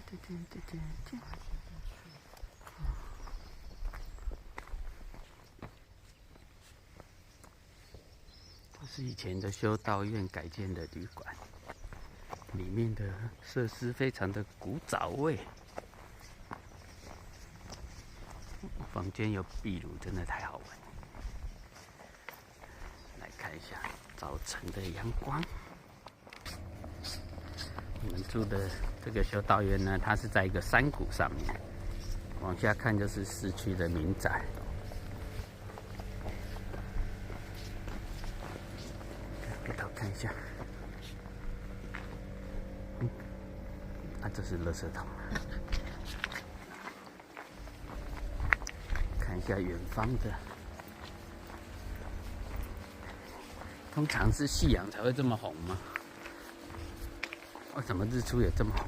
这是以前的修道院改建的旅馆，里面的设施非常的古早味。房间有壁炉，真的太好玩。来看一下早晨的阳光。我们住的这个修道院呢，它是在一个山谷上面，往下看就是市区的民宅。回头看一下，这是垃圾桶。看一下远方的，通常是夕阳才会这么红吗？为什么日出也这么红？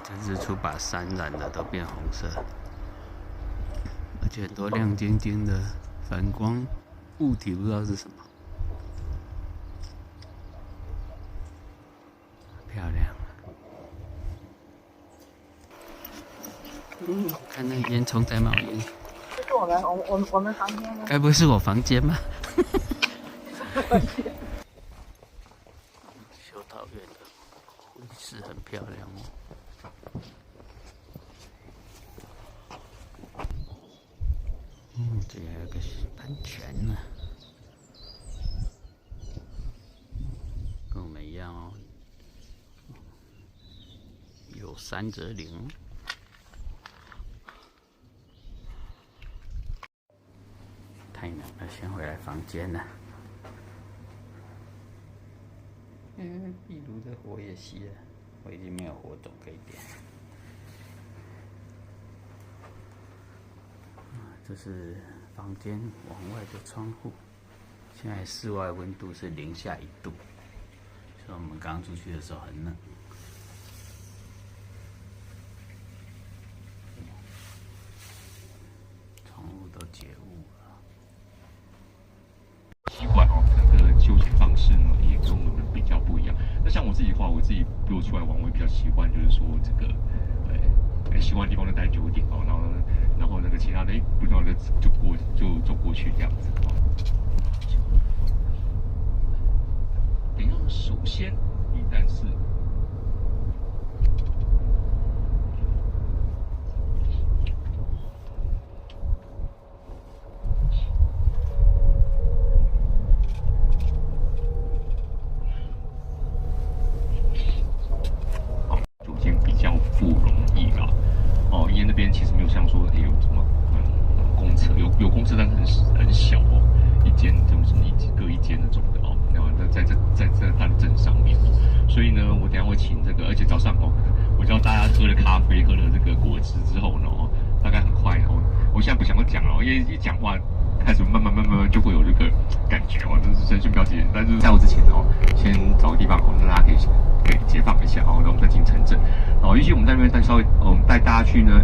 这日出把山染的都变红色，而且很多亮晶晶的反光物体，不知道是什么。漂亮。看那烟囱在冒烟。这是我们房间吗？该不会是我房间吗？修道院的婚饰很漂亮哦。这里还有个喷泉呢，跟我们一样哦。有山则灵。太冷了，先回来房间了。壁炉的火也熄了，我已经没有火种可以点。这是房间往外的窗户，现在室外温度是零下1度，所以我们刚出去的时候很冷。窗户都结雾了。习惯哦，那个休息方式呢，也跟我们比较不一样。那像我自己的话，我自己如果出来玩，我也比较习惯，就是说这个，喜欢的地方就待久一点哦，然后那个其他的不知道的就走过去这样子哦。等一下，首先1站式。其实没有像说有什么公厕，有公厕，但是很小哦，一间就是各一间那种的哦。然后在它的镇上面哦，所以呢，我等一下会请这个，而且早上哦，我教大家喝了咖啡，喝了这个果汁之后呢，大概很快哦，我现在不想要讲了，因为一讲话开始慢慢就会有这个感觉哦，就是先不要急，但是在我之前哦，先找个地方哦，让大家可以解放一下哦，那我们再进城镇。哦，尤其我们在那边稍微，我们带大家去呢，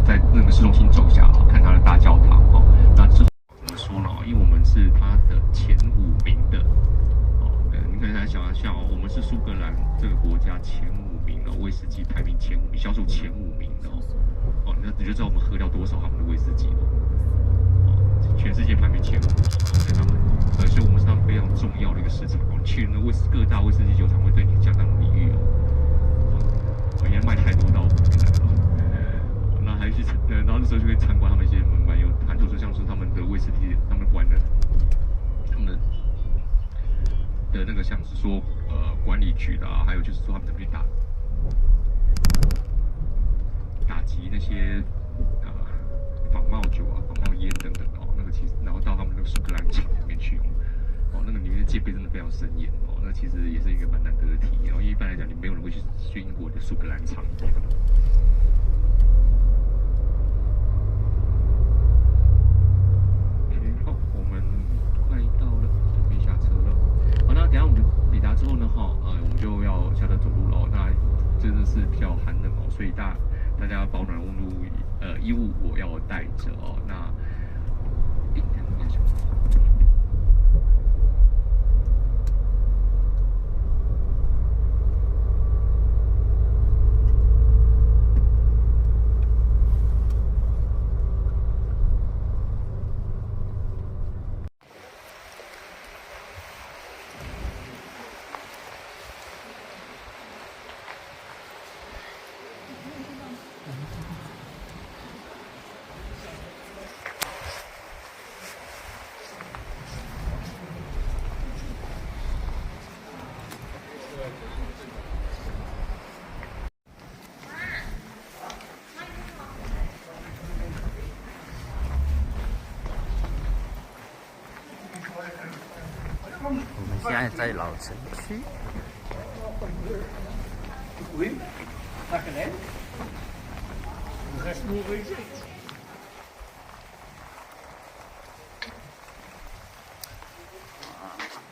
在那个市中心走一下啊，看它的大教堂哦。那这怎么说呢？因为我们是它的前5名的哦，你可以来想一下哦，我们是苏格兰这个国家前5名哦，威士忌排名前5名，销售前5名的哦。哦，那你就知道我们喝掉多少他们的威士忌了。哦，全世界排名前5，在他们，所以我们是他们非常重要的一个市场哦。去那各大威士忌酒厂会对你相当的礼遇哦。因为卖太多到不来了，那还去然后那时候就会参观他们一些蛮有谈吐，就像是他们的威士忌，他们管的，他们的那个像是说管理局的啊，还有就是说他们怎么去打击那些仿冒酒啊、仿冒烟等等哦，那个其实然后到他们那个苏格兰场里面去哦，那个里面的戒备真的非常森严哦，那其实也是一个蛮难得的体验哦，因为一般来讲你没有人会去英国的苏格兰场。好，我们快到了，准备下车了。好，那等一下我们抵达之后呢，我们就要下车走路了。那真的是比较寒冷哦，所以大家保暖衣物我要带着哦。那我们现在在老城区。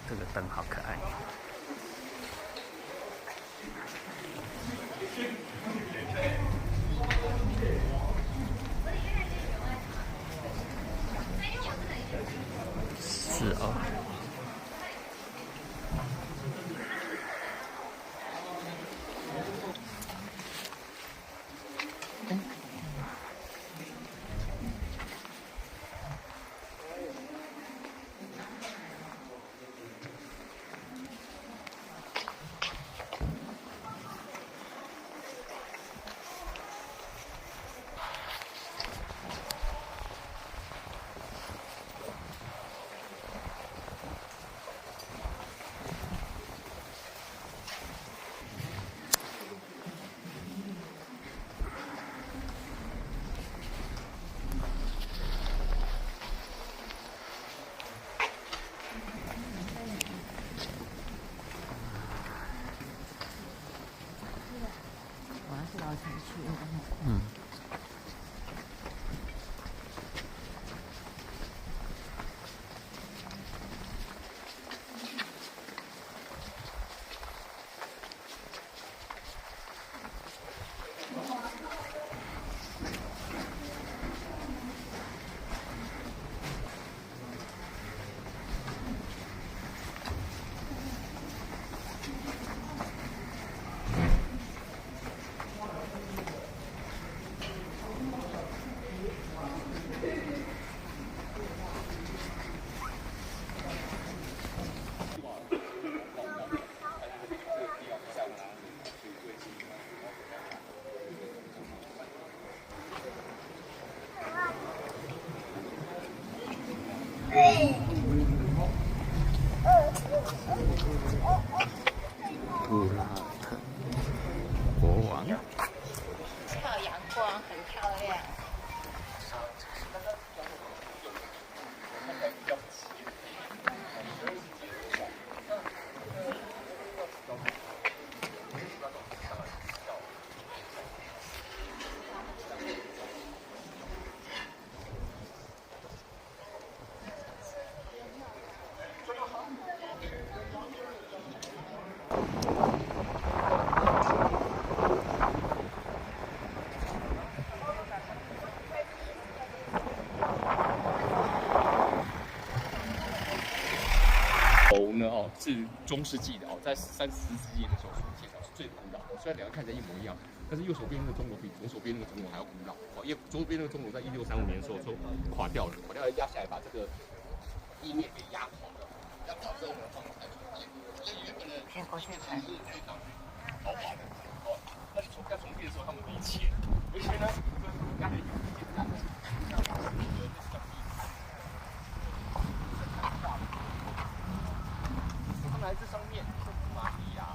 这个灯好可爱。是哦。嗯。布拉特国王，靠阳光很漂亮。楼呢是中世纪的在30、40世纪的时候所建造，是最古老的。虽然两个看起来一模一样，但是右手边那个钟楼比左手边那个钟楼还要古老因为左手边那个钟楼在1635年的时候就垮掉了，压下来把这个地面给压垮了。压垮之后呢，他们才重建。所以原本的先过去看。是非常豪华的那你要重建的时候，他们没钱，没钱呢，压力简单。来这上面是玛利亚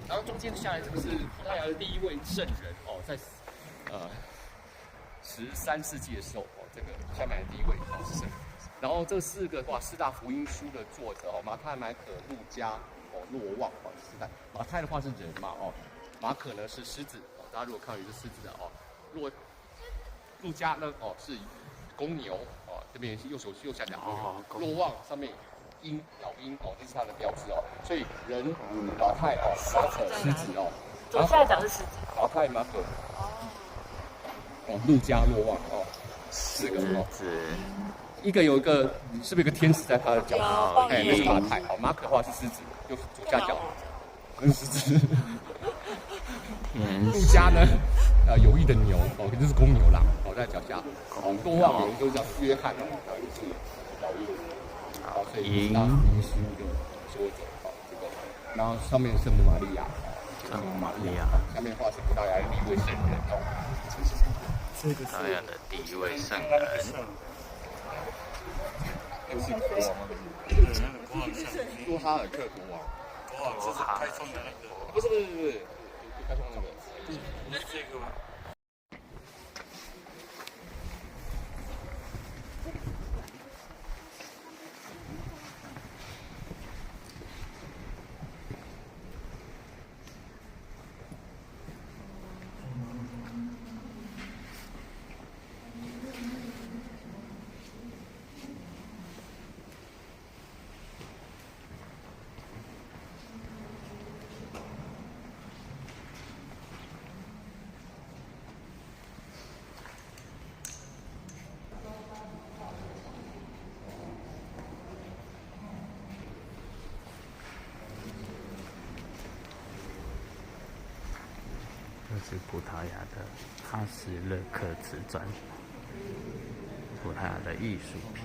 然后中间下来这个是葡萄牙的第一位圣人在13世纪的时候这个下面的第一位是圣人。然后这4大福音书的作者马太、马可、路加若望4代。马太的话是人嘛马可呢是狮子大家如果看到有是狮子的路加呢是公牛这边是右下角若望上面鹰，老鹰哦，这是它的标志哦。所以人马泰哦，马可狮子哦，左下角是狮子。马泰马可哦，路加若望哦，4个哦，一个有一个是不是有个天使在它的脚上？哎，那是马泰哦，马可的话是狮子，就左下角，那是狮子。路加呢，有翼的牛哦，就是公牛啦，哦在脚下。若望人就是叫约翰哦，就是老鹰。好，所以那民俗就说着好这个，然后上面圣母玛利亚，圣母玛利亚，下面画是葡萄牙的第一位圣人哦，葡萄牙的第一位圣人。又是国王吗？多哈尔克国王。就是开创的那个，不是，开创那个，不是这个吗？这是葡萄牙的哈斯勒克瓷砖，葡萄牙的艺术品。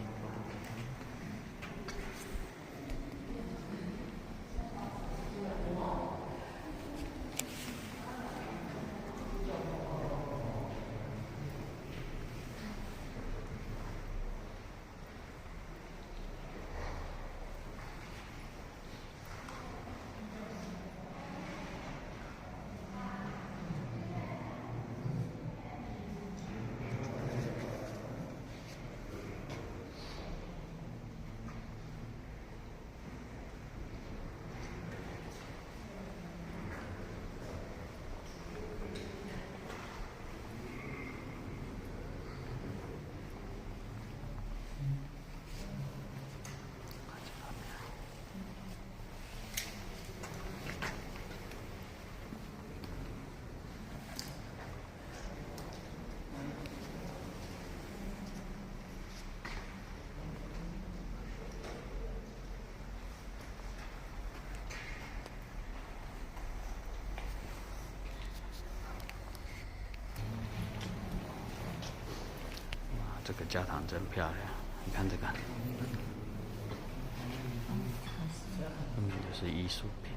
这个教堂真漂亮，你看这个，根本就是艺术品。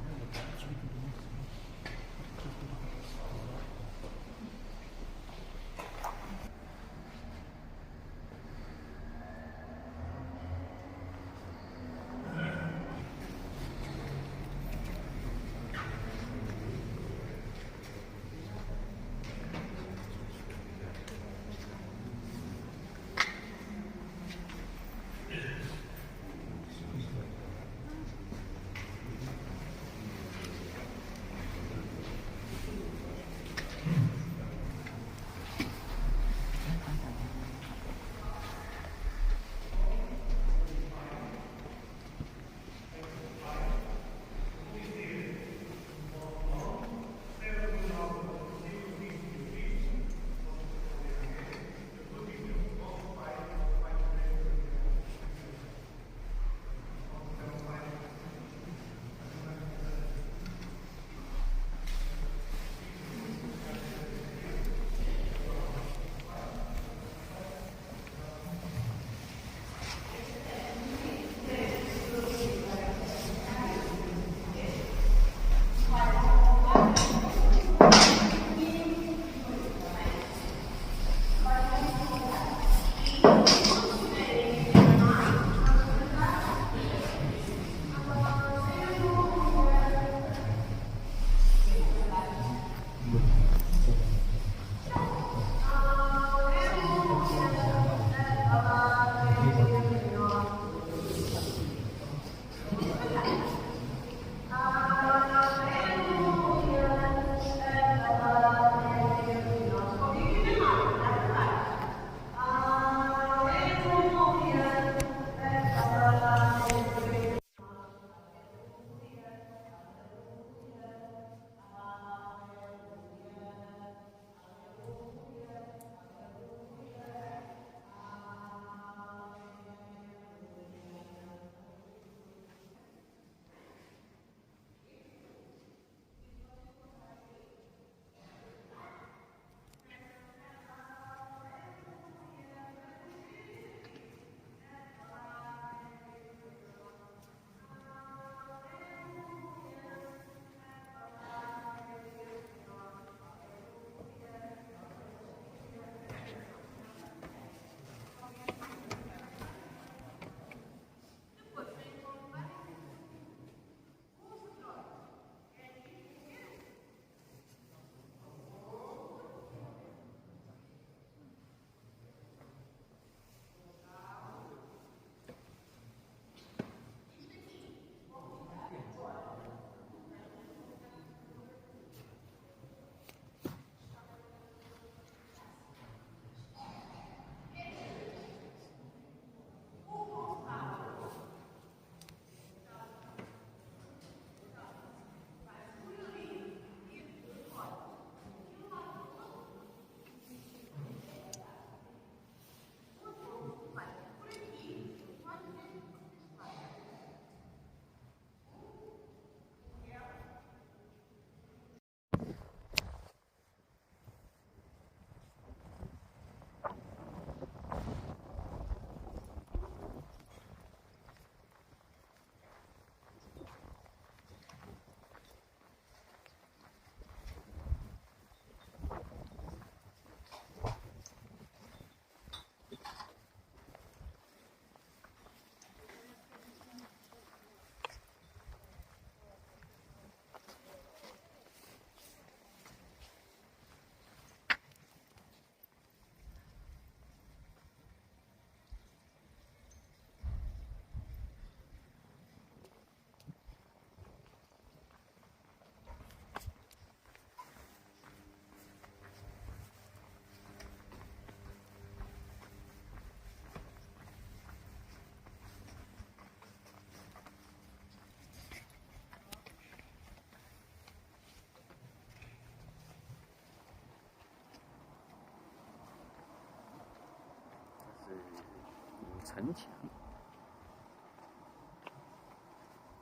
城墙，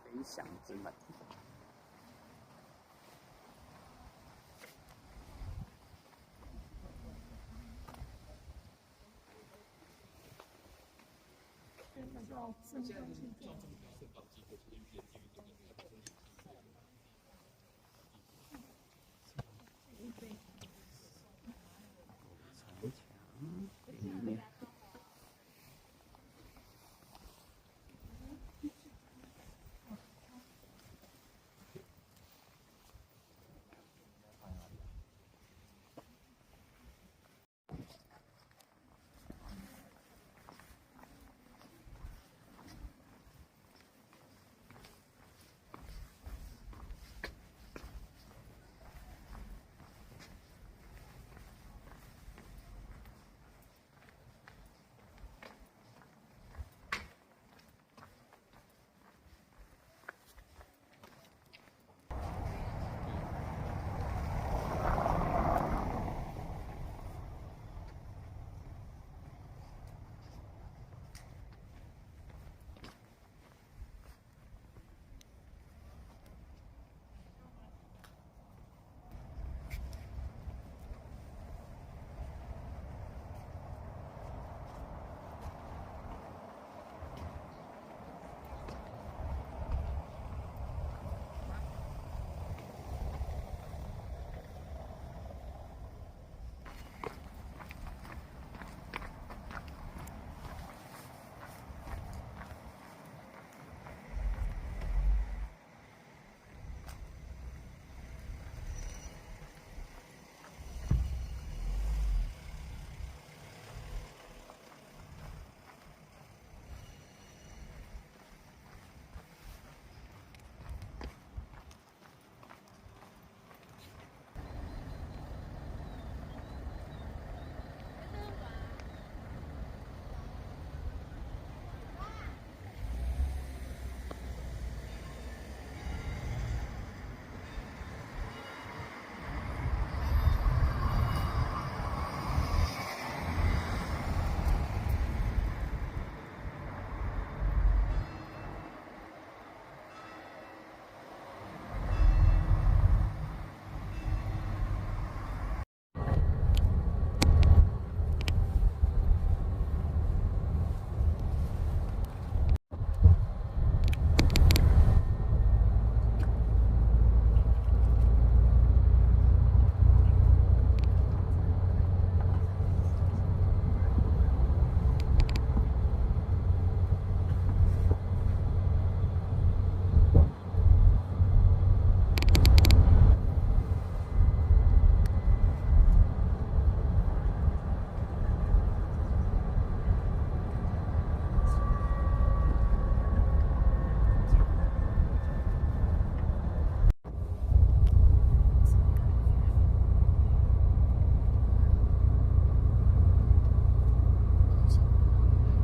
飞翔之门。城墙里面。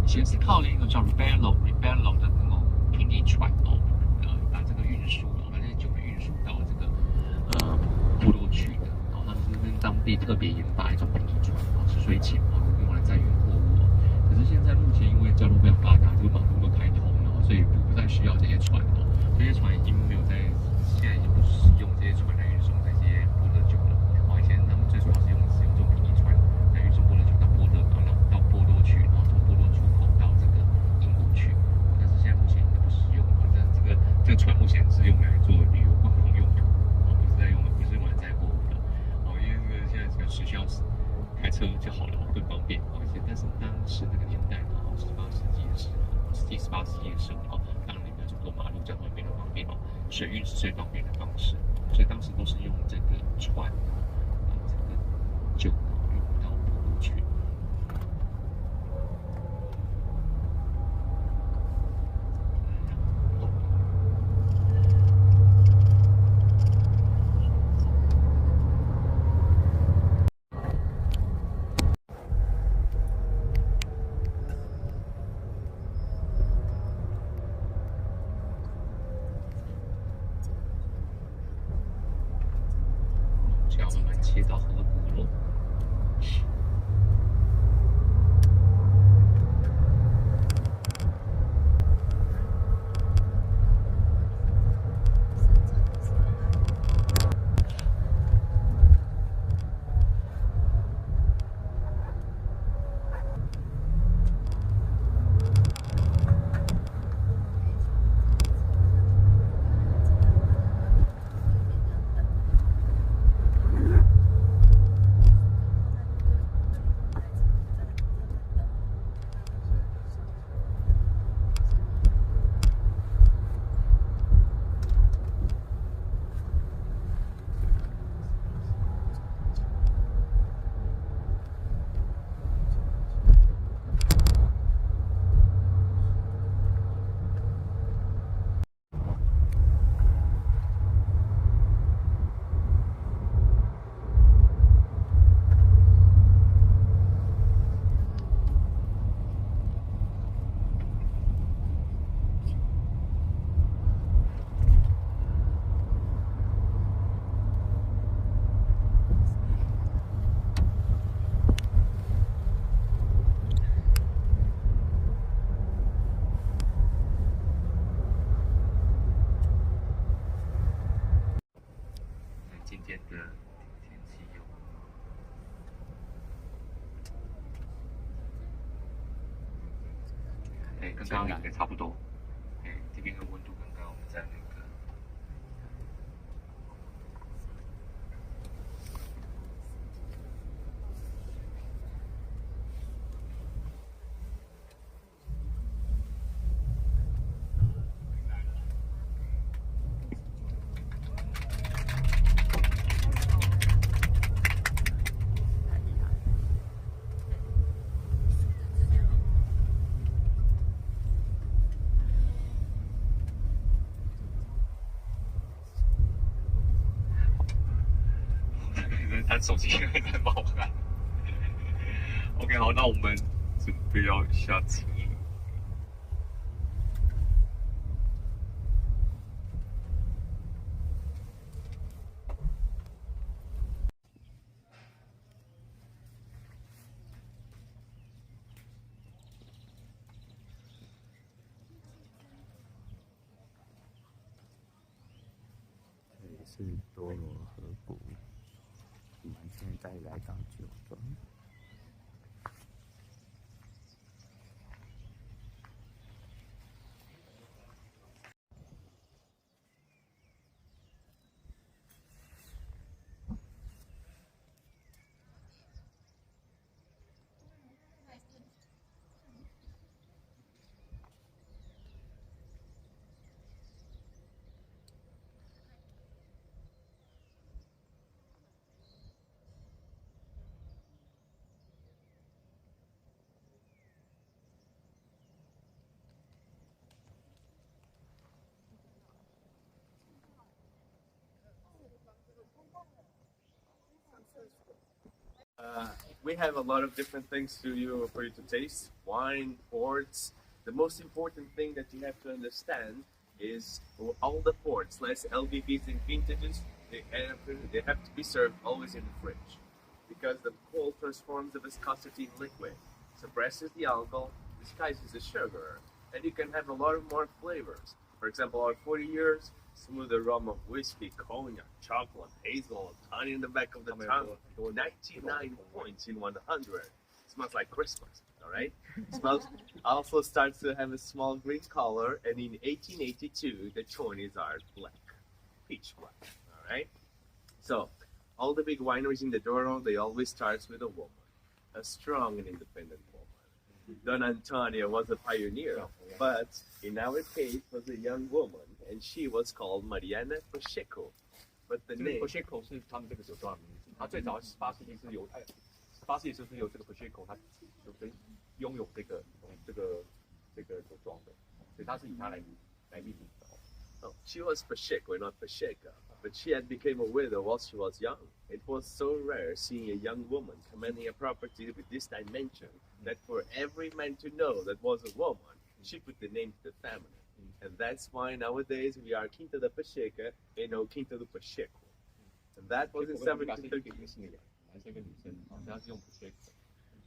以前是靠了一个叫 Rebello 的那种平地船把这个运输，把这些酒类运输到这个部落去的。他们是跟当地特别研发一种平地船，是水浅用来载运货物。可是现在目前因为交通非常发达，这个马路都开通了，所以不再需要这些船了。这些船已经没有在，现在已经不使用这些船来运送这些波特酒了。以前他们最主要是使用这种平地船来运送波特酒到波多去，然后从波多出口到这个英国去。但是现在目前已经不使用了。但是这个船目前是用来做旅游观光用途，不是用来载货物的。因为这个现在只要只需要开车就好了，更方便。但是当时那个年代18世纪的时候，当然没有这么多马路交通变得方便水运是最方便的方式，所以当时都是用这个船把这个酒运到波多去。慢慢切到河谷了。跟刚刚应该差不多。这边的温度跟刚刚我们在那个。他手机在冒汗。OK， 好，那我们准备要下车。这里是多罗河谷。我们现在来到酒庄。We have a lot of different things for you to taste. Wine, ports. The most important thing that you have to understand is all the ports, less LBVs and vintages, they have to be served always in the fridge. Because the cold transforms the viscosity in liquid, suppresses the alcohol, disguises the sugar, and you can have a lot of more flavors. For example, our 40 years, smooth aroma of whiskey, cognac, chocolate, hazel, honey in the back of the tongue, 99 points in 100. Smells like Christmas, all right? Smells also starts to have a small green color, and in 1882, the choices are black, peach black, all right? So, all the big wineries in the Douro, they always start with a woman, a strong and independent woman. Don Antonio was a pioneer, but in our case was a young woman, and she was called Mariana Pacheco. But the name Pacheco 是他们这个酒庄的名字。他最早18世纪是由18世纪是由这个 Pacheco 他就是拥有这个酒庄的，所以他是以他来命名的。Oh, she was Pacheco, not Pacheca, but she had become a widow while she was young. It was so rare seeing a young woman commanding a property with this dimension that for every man to know that was a woman, she put the name to the family. And that's why nowadays we are Quinta de Pacheca and no Quinta de Pacheco. And that was in 1730.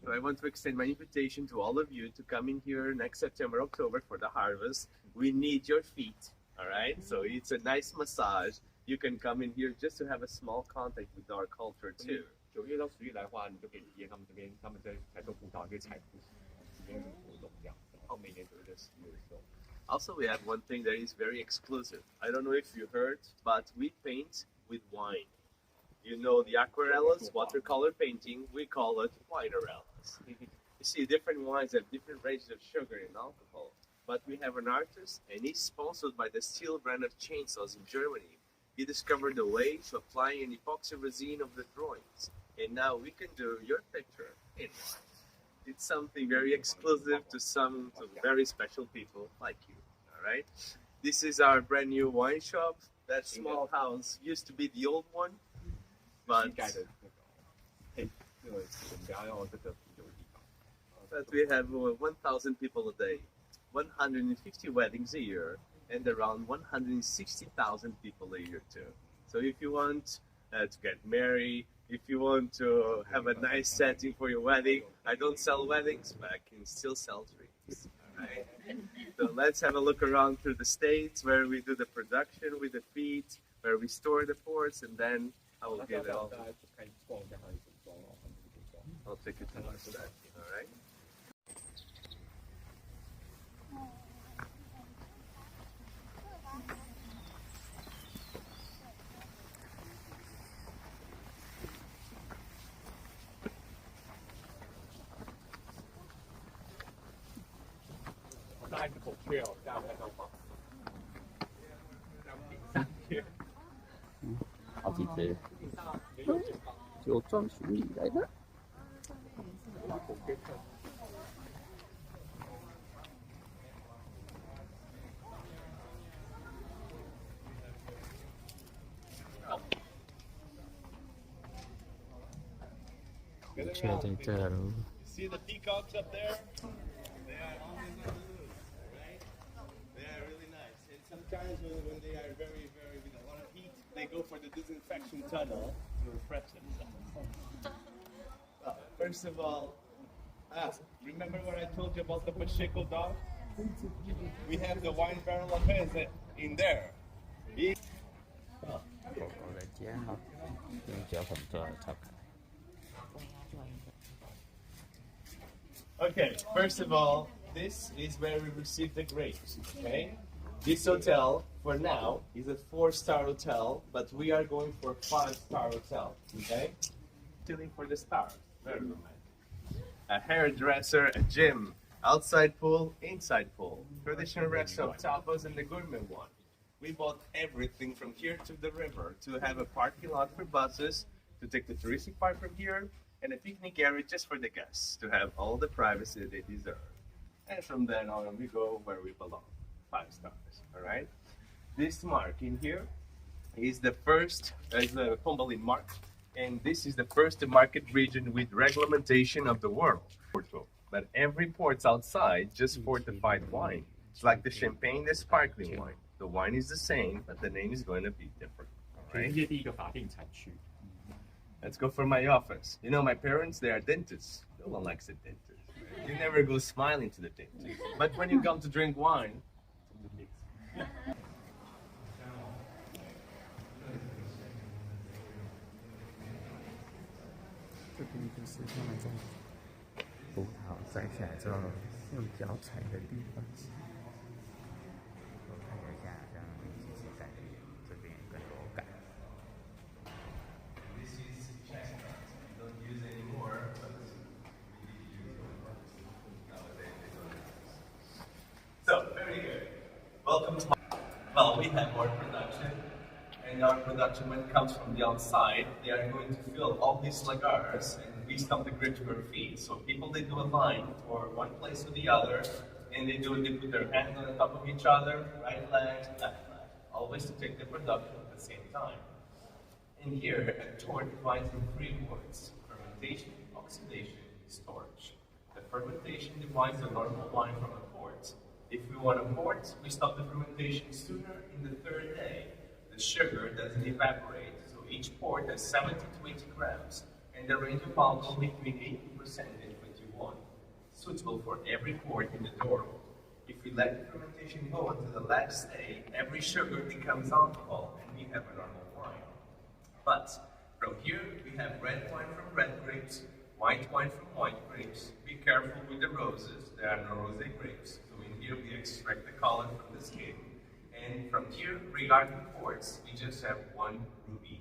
So I want to extend my invitation to all of you to come in here next September, October for the harvest. We need your feet, all right? So it's a nice massage. You can come in here just to have a small contact with our culture too. 9月到10月来的话，你就可以体验他们这边他们在采收葡萄，可以采葡体验活动这样。然后每年9月到10月的时候。Also, we have one thing that is very exclusive. I don't know if you heard, but we paint with wine. You know the aquarellas, watercolor painting, we call it winerellas. You see, different wines have different ranges of sugar and alcohol. But we have an artist, and he's sponsored by the Steel brand of chainsaws in Germany. He discovered a way to apply an epoxy resin of the drawings. And now we can do your picture in wine. It's something very exclusive to very special people like you, all right? This is our brand new wine shop. That small house used to be the old one, but we have 1,000 people a day, 150 weddings a year, and around 160,000 people a year too. So if you want to get married, if you want to have a nice setting for your wedding, I don't sell weddings, but I can still sell drinks. All right? So let's have a look around through the states where we do the production with the feet, where we store the ports, and then I will give it all. I'll take you to that, all right? 按口诀哦，大家看到吗？这样顶上去。好几只酒庄巡礼来了。确定这了。See the peacocks up there? They are always on the move, right? They are really nice. And sometimes when they are very, with a lot of heat, they go for the disinfection tunnel to refresh themselves. First of all, remember what I told you about the Pacheco dog? We have the wine barrel of his in there. 狗狗的家哈，用脚粉做的超可爱。Okay, first of all, this is where we receive the grapes, okay? This hotel, for now, is a 4-star hotel, but we are going for a 5-star hotel, okay? Chilling for the stars, very romantic. A hairdresser, a gym, outside pool, inside pool, traditional restaurant, tapas, and the gourmet one. We bought everything from here to the river to have a parking lot for buses, to take the touristic part from here, and a picnic area just for the guests to have all the privacy they deserve. And from then on, we go where we belong, 5 stars, all right? This mark in here is the first, is the Pombalin mark, and this is the first market region with regulation of the world. But every port's outside just fortified wine. It's like the champagne, the sparkling wine. The wine is the same, but the name is going to be different, all right? Let's go for my office. You know, my parents, they are dentists. No one likes a dentist. Right? You never go smiling to the dentist. But when you come to drink wine,这边就是他们在葡萄摘下来之后用脚踩的地方。我看一下，好像其实感觉这边更柔感。So, very good. Welcome to well, we have our production, and our production, when it comes from the outside, they are going to fill all these lagars, and we stop the grapes per feet. So people, they do a line for one place or the other, and they put their hands on the top of each other, right leg, left leg, always to take the production at the same time. And here, a tour divides in 3 words: fermentation, oxidation, storage. The fermentation divides the normal wine from a port. If we want a port, we stop the fermentation sooner in the 3rd day. The sugar doesn't evaporate, so each port has 70 to 80 grams, and the range of alcohol between 18% and 21, suitable for every port in the Douro. If we let the fermentation go until the last day, every sugar becomes alcohol, and we have a normal wine. But from here, we have red wine from red grapes, white wine from white grapes. Be careful with the roses, there are no rosé grapes. So in here, we extract the color from the skin. And from here, regarding ports, we just have 1 ruby.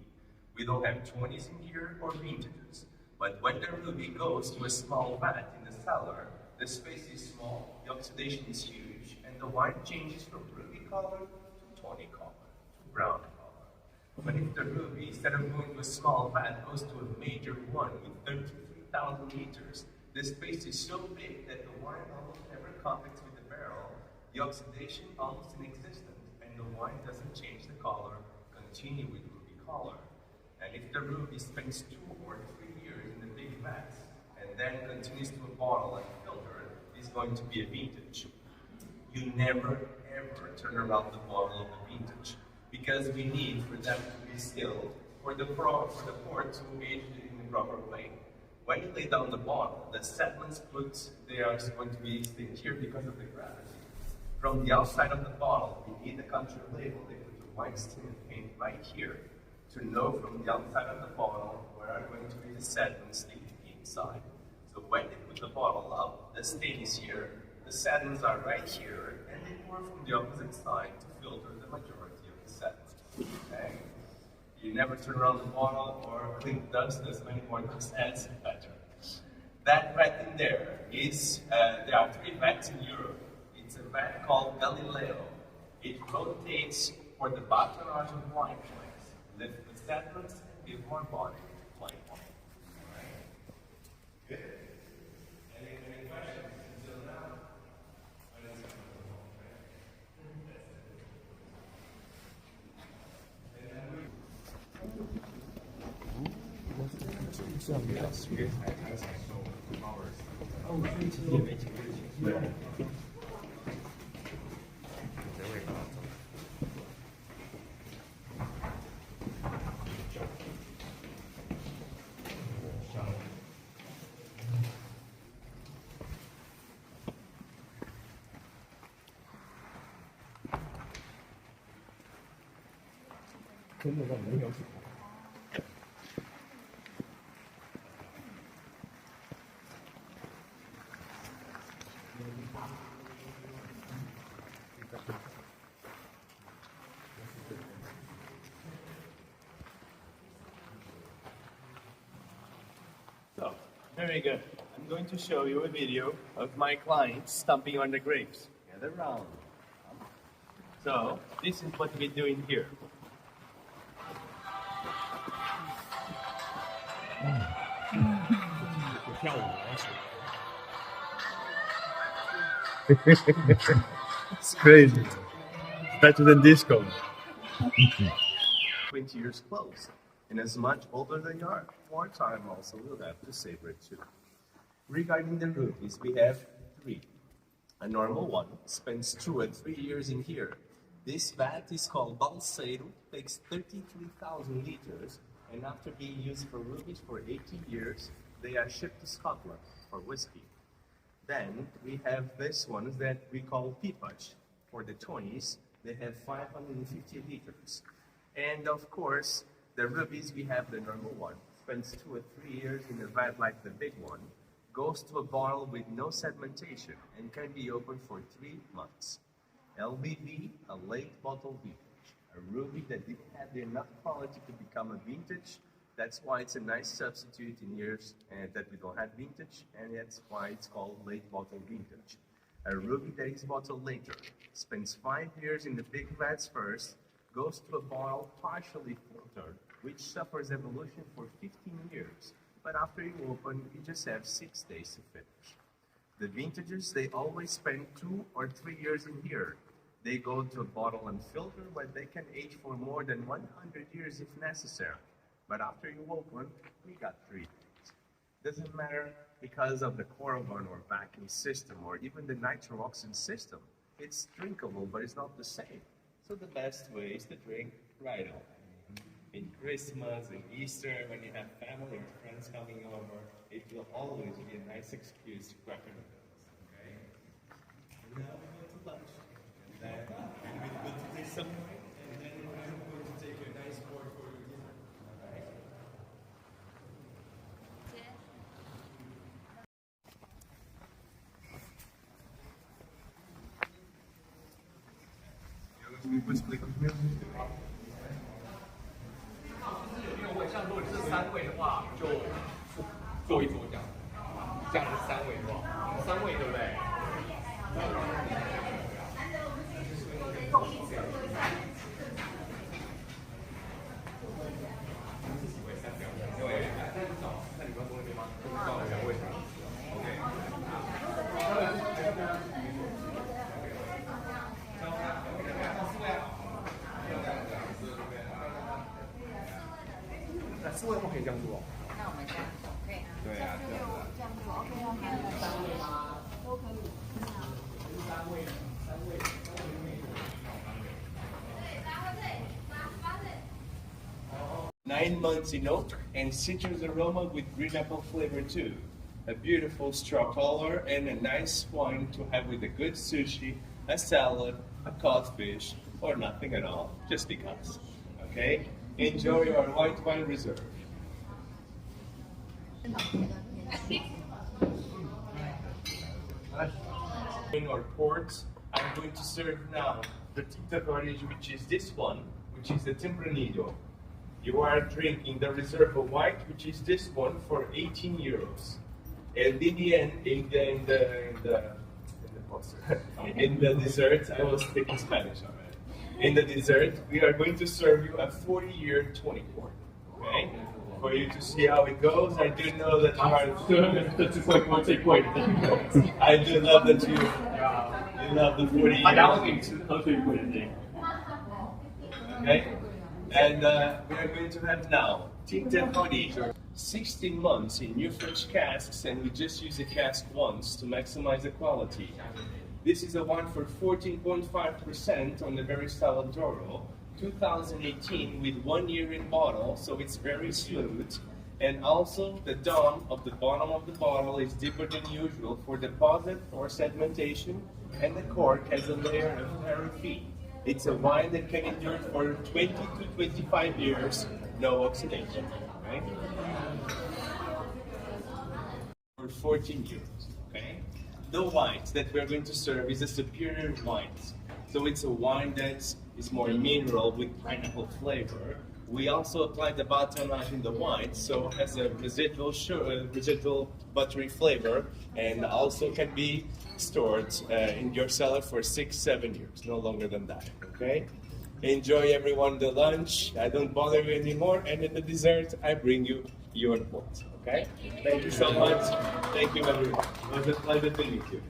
We don't have 20s in here or vintages. But when the ruby goes to a small vat in the cellar, the space is small, the oxidation is huge, and the wine changes from ruby color to tawny color, to brown color. But if the ruby, instead of going to a small vat, goes to a major one with 33,000 liters, the space is so big that the wine almost never contacts with the barrel, the oxidation almost inexistent, and the wine doesn't change the color, continue with ruby color. And if the ruby spends 2 or 3 years in the big vats, and then continues to a bottle and filter, it's going to be a vintage. You never, ever turn around the bottle of the vintage, because we need for them to be distilled for the port to age it in the proper way. When you lay down the bottle, the sediments they are going to be staying here because of the gravity. From the outside of the bottle, beneath the country label, they put the white stain and paint right here to know from the outside of the bottle where are going to be the sediments leaking inside. So when they put the bottle up, the stain is here, the sediments are right here, and they pour from the opposite side to filter the majority of the sediments. Okay? You never turn around the bottle or clean dust, as many more dust adds better. That vat in there is, there are 3 vats in Europe. It's a vat called Galileo. It rotates for the batonage of wine flames. Lift the settlers, give more body. Wine wine. Good. Any questions until now? So, very good. I'm going to show you a video of my clients stomping on the grapes. Gather round. So, this is what we're doing here. It's crazy. Better than disco. 20 years close. And as much older than you are, more time also we'll have to savor it too. Regarding the rubies, we have 3. A normal one spends 2 and 3 years in here. This vat is called Balseiro, takes 33,000 liters, and after being used for rubies for 80 years, they are shipped to Scotland for whiskey. Then we have this one that we call Pipage. For the 20s, they have 550 liters. And of course, the rubies, we have the normal one. Spends 2 or 3 years in a vat like the big one, goes to a bottle with no sedimentation, and can be opened for 3 months. LBV, a late bottle vintage. A ruby that didn't have enough quality to become a vintage. That's why it's a nice substitute in years that we don't have vintage, and that's why it's called late bottle vintage. A ruby that is bottled later, spends 5 years in the big vats first, goes to a bottle partially filtered, which suffers evolution for 15 years. But after you open, you just have 6 days to finish. The vintages, they always spend 2 or 3 years in here. They go to a bottle and filter, but they can age for more than 100 years if necessary. But after you open, we got 3 days. Doesn't matter because of the Corovan or vacuum system or even the nitro-oxide system. It's drinkable, but it's not the same. So the best way is to drink right on. In Christmas, in Easter, when you have family or friends coming over, it will always be a nice excuse to crack a okay? And now we go to lunch. And then we're going to take some wine, and then I'm going to take a nice board for your dinner. Alright? Eu explico primeiro. 6位，像如果你是3位的话，就坐一桌这样。这样是3位的话，3位对不对？那你们坐那边吗？到了2位。OK。4位的话可以这样做。那我们这样可以啊。对啊，这样子。这样做 OK 啊，还有3位吗？都可以。3位。9 months in oak and citrus aroma with green apple flavor too. A beautiful straw color and a nice wine to have with a good sushi, a salad, a codfish, or nothing at all, just because. Okay? Enjoy your white wine reserve. In our ports, I'm going to serve now the Tinta Varege, which is this one, which is the Tempranillo. You are drinking the Reserva White, which is this one, for 18 euros. And in the end, in the also. In the dessert, I was speaking Spanish already. In the dessert, we are going to serve you a 40-year 24. Okay? For you to see how it goes. I do know that you are. I do love that you love the 40 years. Okay? And we are going to have now Tinta 16 months in new French casks, and we just use the cask once to maximize the quality. This is a wine for 14.5% on the very style Douro, 2018 with 1 year in bottle, so it's very smooth. And also the dome of the bottom of the bottle is deeper than usual for deposit or sedimentation, and the cork has a layer of paraffin. It's a wine that can endure for 20 to 25 years, no oxidation. Okay? For 14 years. Okay? The wines that we're going to serve is a superior wine. So it's a wine that is more mineral with pineapple flavor. We also apply the batonnage in the wine, so it has a residual buttery flavor, and also can be stored in your cellar for 6-7 years, no longer than that. Okay? Enjoy everyone the lunch. I don't bother you anymore, and in the dessert, I bring you your port. Okay? Thank you so much. Thank you, everyone. It was a pleasure to meet you.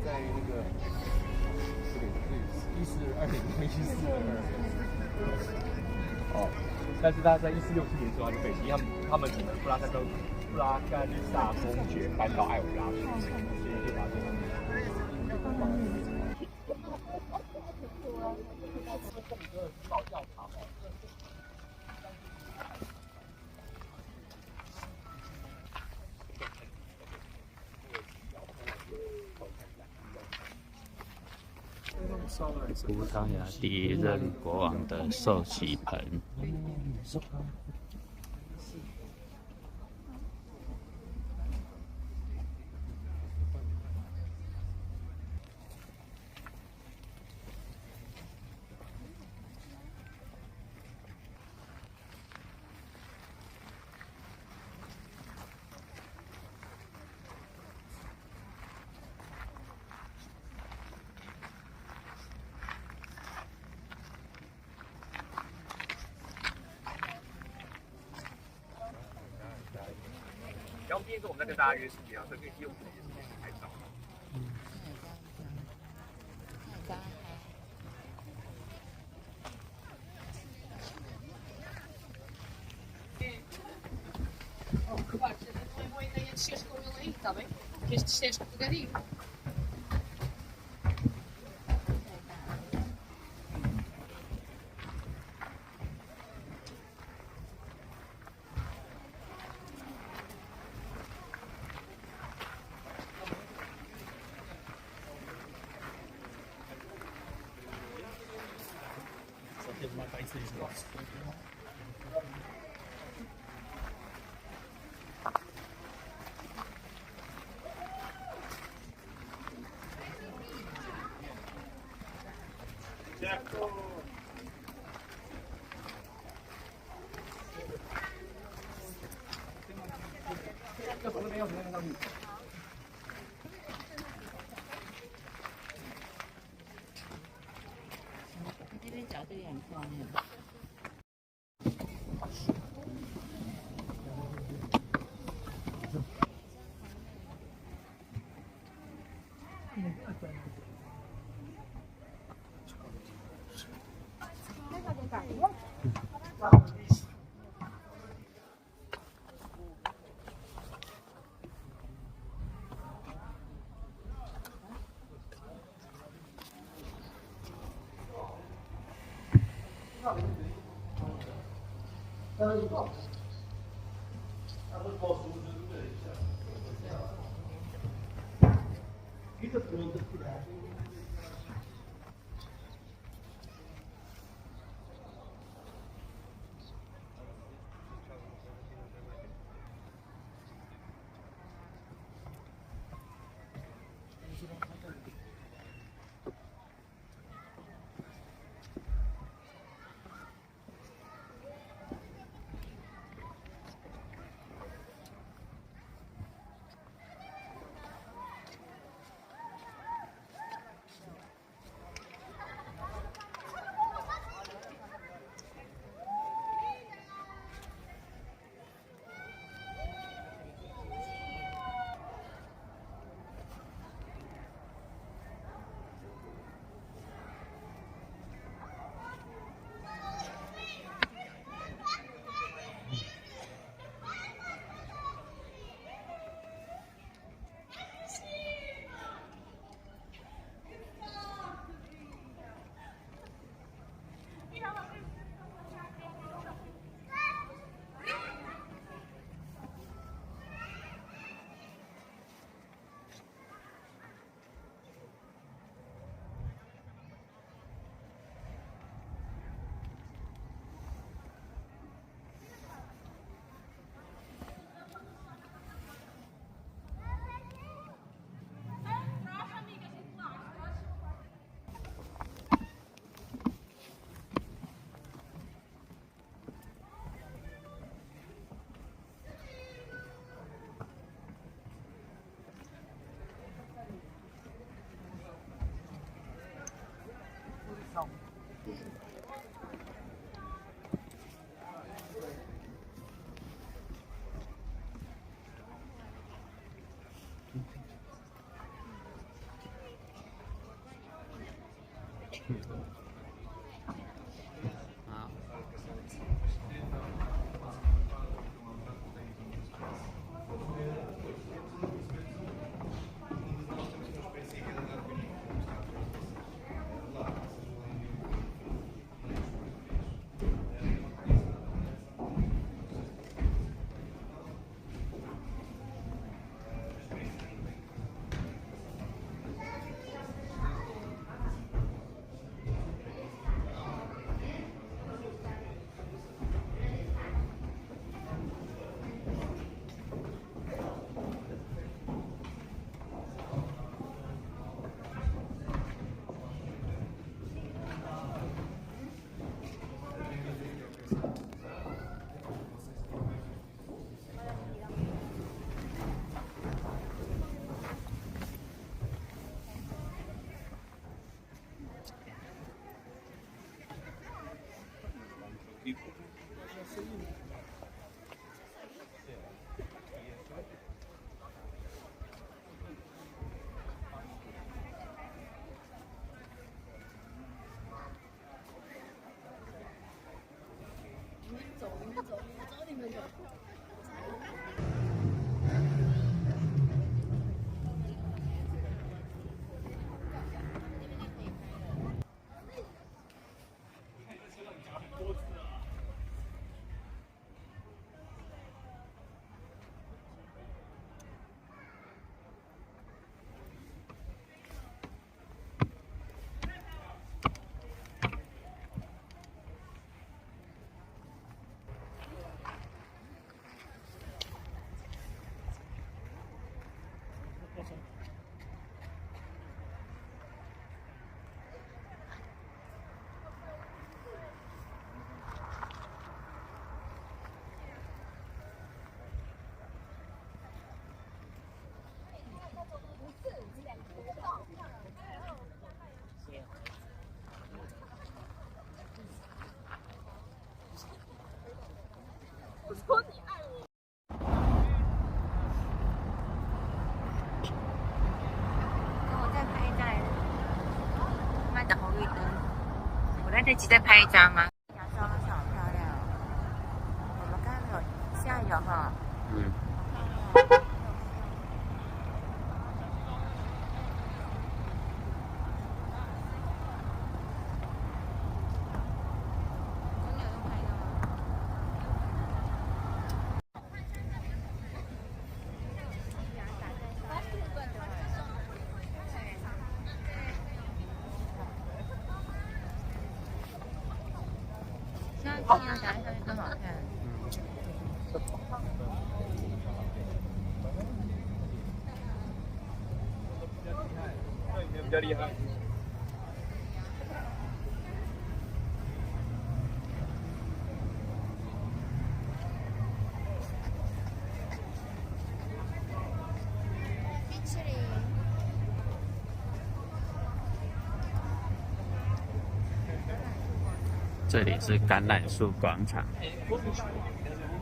在那个14201422哦，但是他在1467年的时候他就被击，他们从布拉干萨公爵搬到艾维拉去，所以就把这个。葡萄牙第一任国王的寿喜盆。然后今天中午我们再跟大家约时间啊，所以可以用自己的时间拍照。Está bem? Que este esteja pegadinho.这边角度也很漂亮。在一起再拍一张吗？阳光好漂亮哦！我们刚刚有下雨哈。太阳下去更好看。比较厉害。冰淇淋。这里是橄榄树广场，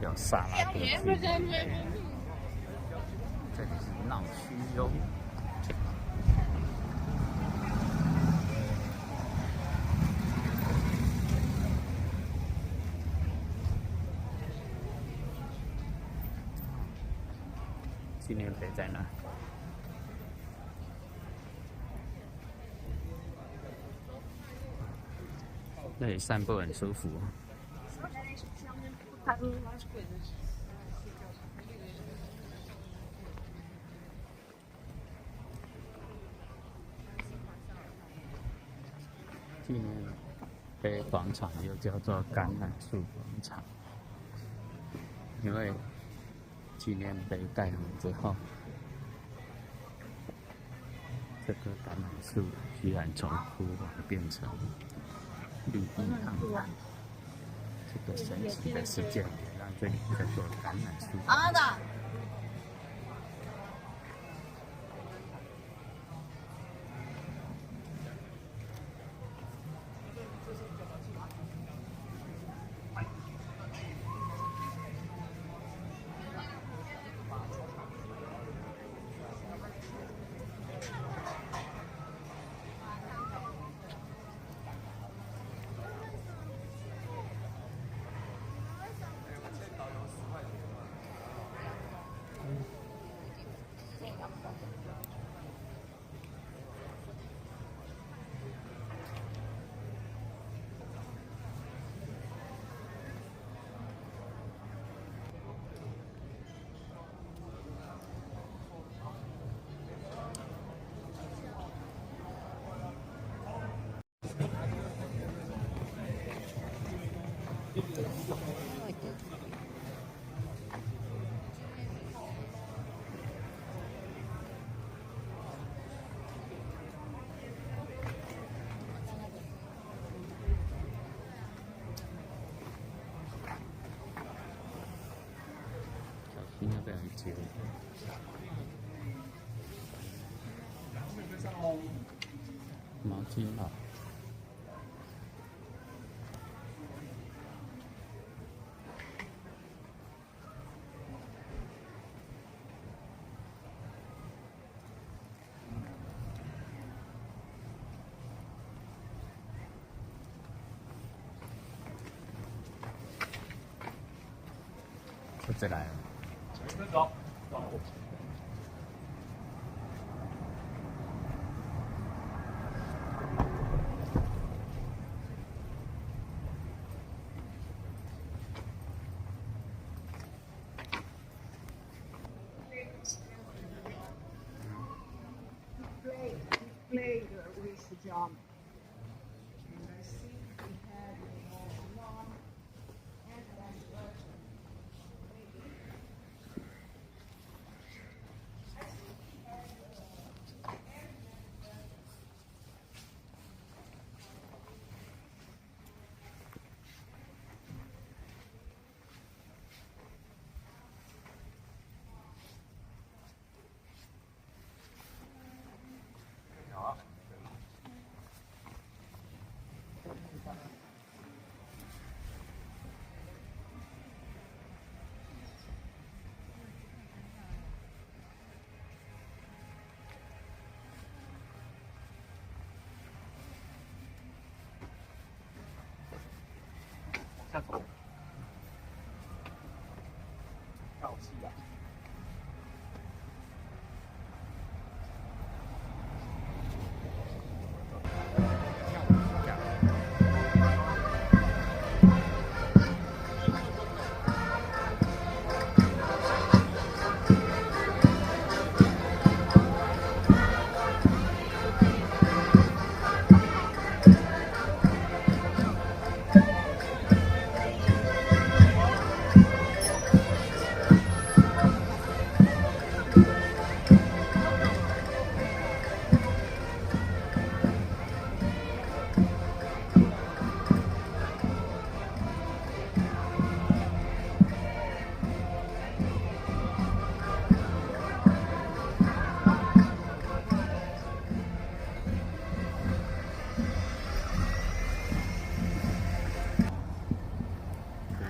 有萨拉德剧。这里是闹区哟。纪念碑在哪？那里散步很舒服。纪念碑广场又叫做橄榄树广场，因为纪念碑盖好之后，这棵橄榄树居然从枯黄变成绿意盎然。这个神奇的事件也让这里叫做橄榄树广场。小心要被人接。毛巾啊。车子来了。走，走。Played with John. And I think we had long and下走，跳戏啊！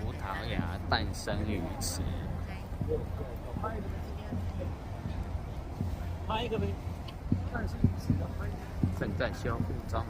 葡萄牙诞生鱼池，拍一个呗，正在修复中。